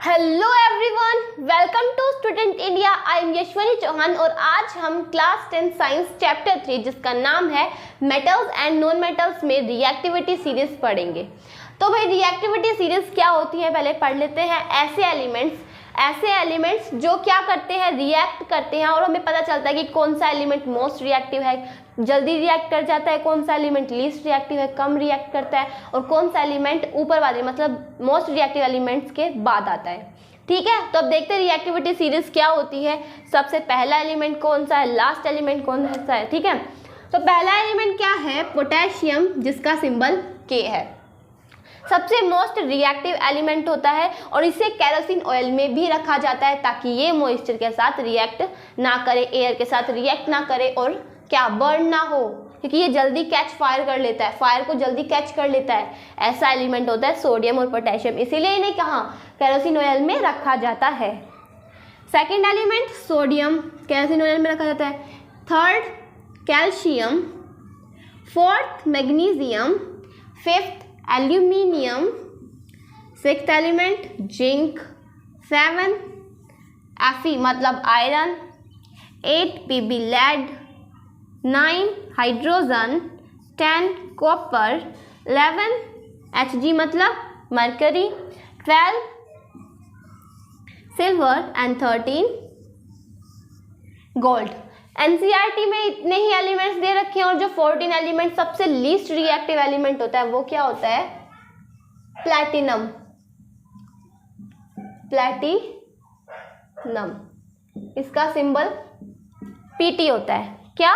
Hello everyone, welcome to student India. I am Yashvani Chauhan और आज हम क्लास 10 साइंस चैप्टर 3 जिसका नाम है मेटल्स एंड नॉन मेटल्स में रिएक्टिविटी सीरीज पढ़ेंगे। तो भाई रिएक्टिविटी सीरीज क्या होती है पहले पढ़ लेते हैं। ऐसे एलिमेंट्स जो क्या करते हैं, रिएक्ट करते हैं और हमें पता चलता है कि कौन सा एलिमेंट मोस्ट रिएक्टिव है, जल्दी रिएक्ट कर जाता है, कौन सा एलिमेंट लीस्ट रिएक्टिव है, कम रिएक्ट करता है, और कौन सा एलिमेंट ऊपर वाले मतलब मोस्ट रिएक्टिव एलिमेंट्स के बाद आता है। ठीक है, तो अब देखते हैं रिएक्टिविटी सीरीज क्या होती है। सबसे पहला एलिमेंट कौन सा है, लास्ट एलिमेंट कौन सा है। ठीक है, तो पहला एलिमेंट क्या है, पोटेशियम, जिसका सिंबल के है। सबसे मोस्ट रिएक्टिव एलिमेंट होता है और इसे केरोसिन ऑयल में भी रखा जाता है ताकि ये मॉइस्चर के साथ रिएक्ट ना करे, एयर के साथ रिएक्ट ना करे और क्या बर्न ना हो, क्योंकि ये जल्दी कैच फायर कर लेता है, फायर को जल्दी कैच कर लेता है। ऐसा एलिमेंट होता है सोडियम और पोटेशियम, इसीलिए इन्हें कहाँ केरोसिन ऑयल में रखा जाता है। Second element sodium, kerosene oil में रखा जाता है। Third calcium, fourth magnesium, fifth aluminium, sixth element zinc, seven Fe मतलब iron, 8 Pb lead, 9 hydrogen, 10 copper, 11 Hg मतलब mercury, 12 silver and 13 gold. NCERT में इतने ही एलिमेंट्स दे रखे हैं और जो 14 एलिमेंट सबसे लीस्ट रिएक्टिव एलिमेंट होता है वो क्या होता है, प्लैटिनम। इसका सिंबल Pt होता है। क्या,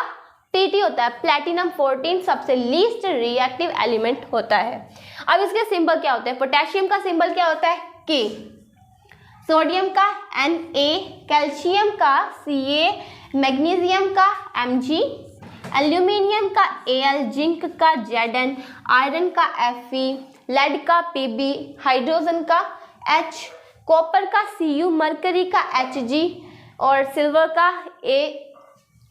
Pt होता है। प्लैटिनम 14 सबसे लीस्ट रिएक्टिव एलिमेंट होता है। अब इसके सिंबल क्या होते हैं। पोटेशियम का सिंबल क्या होता है, K, सोडियम का Na, कैल्शियम का Ca, मैग्नीशियम का Mg, एल्यूमिनियम का Al, जिंक का Zn, आयरन का Fe, लेड का Pb, हाइड्रोजन का H, कॉपर का Cu, मरकरी का Hg और सिल्वर का Ag,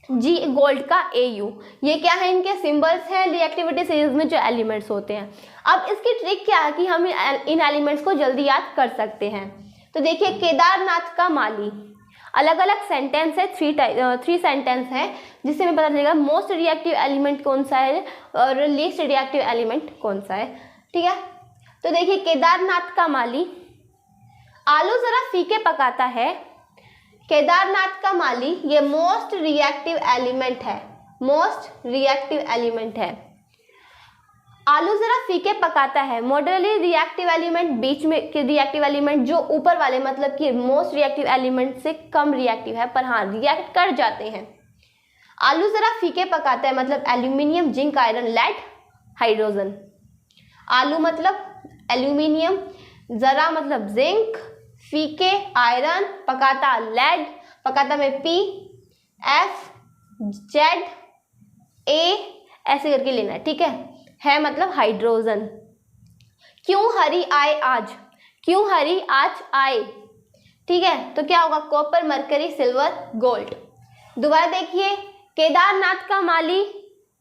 गोल्ड का Au। ये क्या है, इनके सिंबल्स हैं रिएक्टिविटी सीरीज में जो एलिमेंट्स होते हैं। अब इसकी ट्रिक क्या है कि हम इन एलिमेंट्स को जल्दी याद कर सकते हैं। तो देखिए केदारनाथ का माली, अलग अलग सेंटेंस है, थ्री सेंटेंस है जिससे हमें पता चलेगा मोस्ट रिएक्टिव एलिमेंट कौन सा है और लीस्ट रिएक्टिव एलिमेंट कौन सा है। ठीक है, तो देखिए केदारनाथ का माली, आलू जरा फीके पकाता है। केदारनाथ का माली ये मोस्ट रिएक्टिव एलिमेंट है, मोस्ट रिएक्टिव एलिमेंट है। आलू जरा फीके पकाता है, मॉडरेटली रिएक्टिव एलिमेंट, बीच में के रिएक्टिव एलिमेंट जो ऊपर वाले मतलब कि मोस्ट रिएक्टिव एलिमेंट से कम रिएक्टिव है पर हाँ रिएक्ट कर जाते हैं। आलू जरा फीके पकाता है मतलब aluminium, zinc, iron, lead, hydrogen. आलू मतलब एल्यूमिनियम, जरा मतलब जिंक, फीके आयरन, पकाता लेड, पकाता में P, F, Z, A ऐसे करके लेना है। ठीक है मतलब हाइड्रोजन। क्यों हरी आए आज, क्यों हरी आज आए। ठीक है, तो क्या होगा, कॉपर, मरकरी, सिल्वर, गोल्ड। दोबारा देखिए केदारनाथ का माली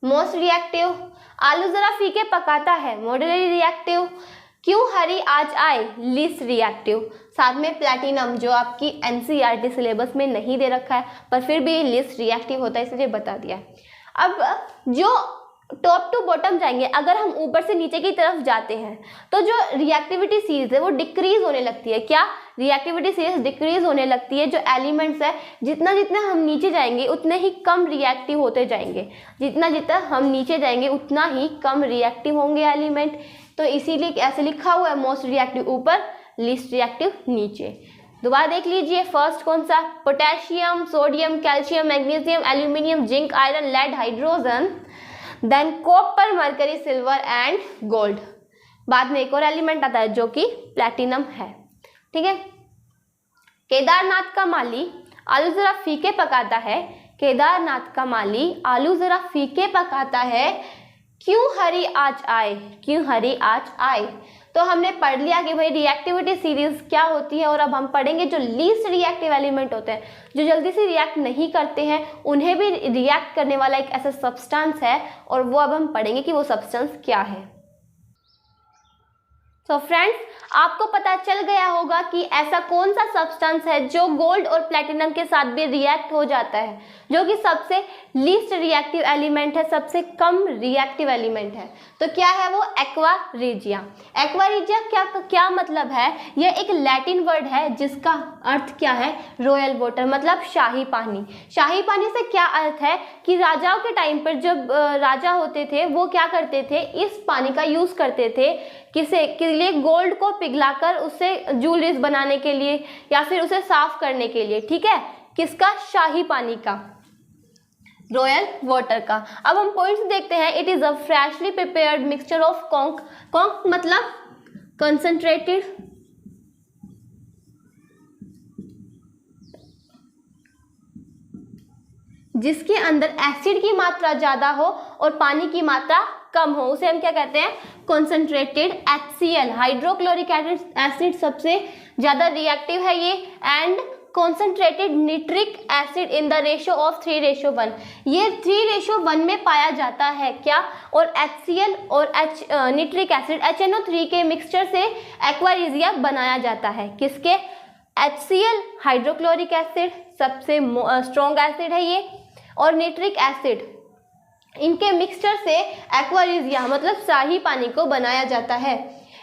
मोस्ट रिएक्टिव, आलू जरा फीके पकाता है मॉडरेटली रिएक्टिव, क्यों हरी आज आए लीस्ट रिएक्टिव। साथ में प्लैटिनम जो आपकी एनसीईआरटी सिलेबस में नहीं दे रखा है पर फिर भी लीस्ट रिएक्टिव होता है इसलिए बता दिया। अब जो टॉप टू बॉटम जाएंगे, अगर हम ऊपर से नीचे की तरफ जाते हैं तो जो रिएक्टिविटी सीरीज है वो डिक्रीज होने लगती है। क्या, रिएक्टिविटी सीरीज डिक्रीज होने लगती है। जो एलिमेंट्स है जितना जितना हम नीचे जाएंगे उतने ही कम रिएक्टिव होते जाएंगे, जितना जितना हम नीचे जाएंगे उतना ही कम रिएक्टिव होंगे एलिमेंट। तो इसीलिए ऐसे लिखा हुआ है मोस्ट रिएक्टिव ऊपर, लीस्ट रिएक्टिव नीचे। दोबारा देख लीजिए, फर्स्ट कौन सा, potassium, sodium, calcium, magnesium, aluminium, zinc, iron, lead, hydrogen, then copper, mercury, silver and gold. बाद में एक और एलिमेंट आता है जो कि प्लैटिनम है। ठीक है, केदारनाथ का माली आलू जरा फीके पकाता है, केदारनाथ का माली आलू जरा फीके पकाता है, क्यों हरी आज आए, क्यों हरी आज आए। तो हमने पढ़ लिया कि भाई रिएक्टिविटी सीरीज क्या होती है और अब हम पढ़ेंगे जो लीस्ट रिएक्टिव एलिमेंट होते हैं, जो जल्दी से रिएक्ट नहीं करते हैं, उन्हें भी रिएक्ट करने वाला एक ऐसा सब्सटेंस है और वो अब हम पढ़ेंगे कि वो सब्सटेंस क्या है। तो फ्रेंड्स आपको पता चल गया होगा कि ऐसा कौन सा सब्सटेंस है जो गोल्ड और प्लेटिनम के साथ भी रिएक्ट हो जाता है, जो कि सबसे लीस्ट रिएक्टिव एलिमेंट है, सबसे कम रिएक्टिव एलिमेंट है। तो क्या है वो? Aqua regia. एक्वा रीजिया क्या मतलब है? यह एक लैटिन वर्ड है जिसका अर्थ क्या है? रॉयल वाटर, मतलब शाही पानी। शाही पानी से क्या अर्थ है कि राजाओं के टाइम पर जब राजा होते थे वो क्या करते थे, इस पानी का यूज करते थे के लिए? गोल्ड को पिघलाकर उससे ज्वेलरीज बनाने के लिए या फिर उसे साफ करने के लिए। ठीक है, किसका? शाही पानी का, रॉयल वाटर का। अब हम पॉइंट्स देखते हैं। It is a freshly prepared mixture of conc. Conc मतलब कंसंट्रेटेड जिसके अंदर एसिड की मात्रा ज़्यादा हो और पानी की मात्रा कम हो, उसे हम क्या कहते हैं? कॉन्सेंट्रेटेड HCl, हाइड्रोक्लोरिक एसिड सबसे ज़्यादा रिएक्टिव है ये, and concentrated nitric acid in the ratio of 3:1। ये 3:1 में पाया जाता है क्या? और HCl और निट्रिक एसिड HNO3 के मिक्सचर से एक्वा रीजिया बनाया जाता है। किसके? HCl हाइड्रोक्लोरिक एसिड सबसे स्ट्रॉन्ग एसिड है ये, और निट्रिक एसिड, इनके मिक्सचर से एक्वा रीजिया मतलब शाही पानी को बनाया जाता है।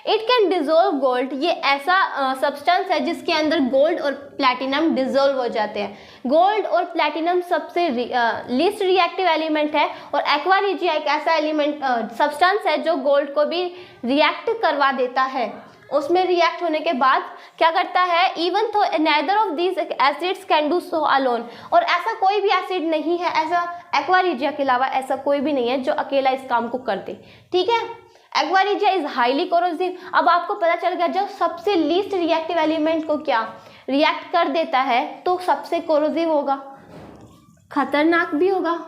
इट कैन डिजोल्व गोल्ड, ये ऐसा सब्सटेंस है जिसके अंदर गोल्ड और प्लैटिनम डिजोल्व हो जाते हैं। गोल्ड और प्लैटिनम सबसे लीस्ट रिएक्टिव एलिमेंट है, और एक्वा रीजिया एक ऐसा एलिमेंट सब्सटेंस है जो गोल्ड को भी रिएक्ट करवा देता है। उसमें रिएक्ट होने के बाद क्या करता है? इवन तो neither of these acids can do so alone, और ऐसा कोई भी एसिड नहीं है, ऐसा एक्वा रीजिया के अलावा ऐसा कोई भी नहीं है जो अकेला इस काम को कर दे। ठीक है, aqua regia is highly corrosive. अब आपको पता चल गया जब सबसे लीस्ट रिएक्टिव एलिमेंट को क्या रिएक्ट कर देता है तो सबसे कोरोसिव होगा, खतरनाक भी होगा,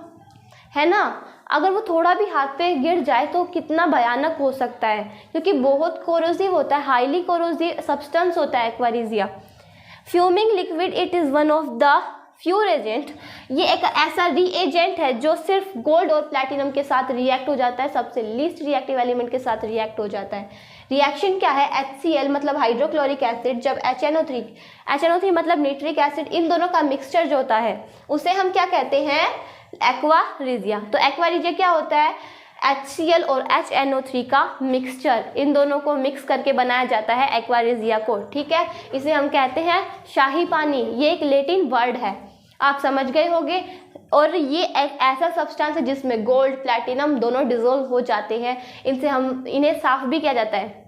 है ना। अगर वो थोड़ा भी हाथ पे गिर जाए तो कितना भयानक हो सकता है, क्योंकि बहुत कोरोसिव होता है, हाईली कोरोसिव सब्सटेंस होता है aqua regia. Fuming liquid, it is one of the few agent, ये एक ऐसा रीएजेंट है जो सिर्फ गोल्ड और प्लैटिनम के साथ रिएक्ट हो जाता है, सबसे लीस्ट रिएक्टिव एलिमेंट के साथ रिएक्ट हो जाता है। रिएक्शन क्या है? HCl मतलब हाइड्रोक्लोरिक एसिड जब HNO3 मतलब निट्रिक एसिड, इन दोनों का मिक्सचर जो होता है उसे हम क्या कहते हैं? Aqua regia. तो एक्वा रीजिया क्या होता है? HCl और HNO3 का मिक्सचर, इन दोनों को मिक्स करके बनाया जाता है एक्वा रीजिया को। ठीक है, इसे हम कहते हैं शाही पानी। ये एक लैटिन वर्ड है, आप समझ गए होंगे। और ये एक ऐसा सब्सटेंस है जिसमें गोल्ड प्लैटिनम दोनों डिजोल्व हो जाते हैं। इन्हें साफ भी किया जाता है,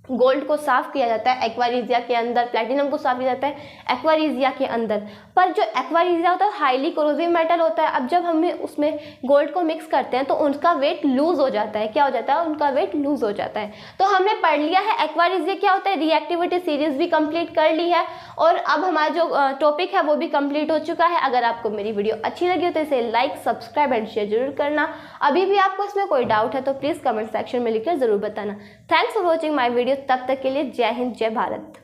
गोल्ड को साफ किया जाता है एक्वा रीजिया के अंदर, प्लैटिनम को साफ किया जाता है एक्वा रीजिया के अंदर। पर जो एक्वा रीजिया होता है हाईली कोरोसिव मेटल होता है। अब जब हम उसमें गोल्ड को मिक्स करते हैं तो उनका वेट लूज हो जाता है। क्या हो जाता है? उनका वेट लूज हो जाता है। तो हमने पढ़ लिया है एक्वा रीजिया क्या होता है, रिएक्टिविटी सीरीज भी कंप्लीट कर ली है, और अब हमारा जो टॉपिक है वो भी कंप्लीट हो चुका है। अगर आपको मेरी वीडियो अच्छी लगी हो तो इसे लाइक, सब्सक्राइब एंड शेयर जरूर करना। अभी भी आपको इसमें कोई डाउट है तो प्लीज़ कमेंट सेक्शन में लिखकर ज़रूर बताना। Thanks for watching my video. तब तक के लिए जय हिंद, जय भारत।